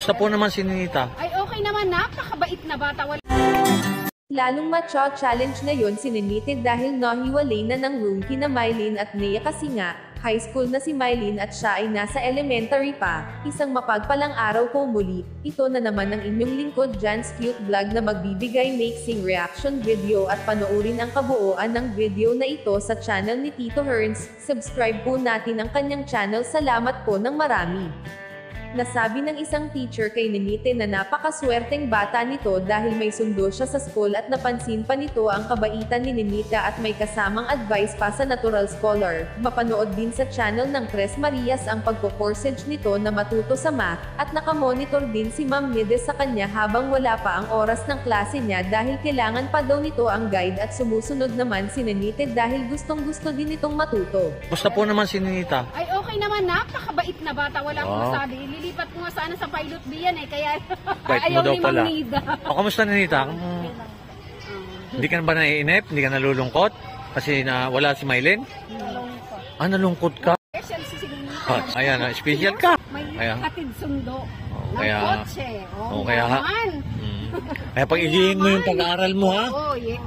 Kamusta po naman si Ninita? Ay, okay naman. Napakabait na bata. Lalong ma-challenge ngayon si Ninita dahil nahiwalay na ng room kina Mylene at Nea kasi nga, high school na si Mylene at siya ay nasa elementary pa. Isang mapagpalang araw po muli, ito na naman ang inyong lingkod Jan's Cute Vlog na magbibigay mixing reaction video at panoorin ang kabuuan ng video na ito sa channel ni Tito Herns. Subscribe po natin ang kanyang channel. Salamat po ng marami. Nasabi ng isang teacher kay Ninita na napakaswerteng bata nito dahil may sundo siya sa school at napansin pa nito ang kabaitan ni Ninita at may kasamang advice pa sa natural scholar. Mapanood din sa channel ng Tres Marias ang pagpo-corsage nito na matuto sa math, at nakamonitor din si Ma'am Nides sa kanya habang wala pa ang oras ng klase niya dahil kailangan pa daw nito ang guide, at sumusunod naman si Ninita dahil gustong-gusto din itong matuto. Kamusta po naman si Ninita? Ay, okay naman. Napakabait na bata. Wala akong masabi. Lilipat ko nga sana sa pilot B yan eh. Kaya Bait mo daw ni pala. Ma'am Nida. Kamusta Ninita? Hindi ka na ba naiinip? Hindi ka nalulungkot? Kasi wala si Mylene? Nalungkot ka? Special si Ninita. Ayan, special ka. May Ayan. hatid sundo. Ng Kaya- kotse. kaya naman. Kaya pag-igihin mo yung pag-aaral mo, ha? Oo, yeah.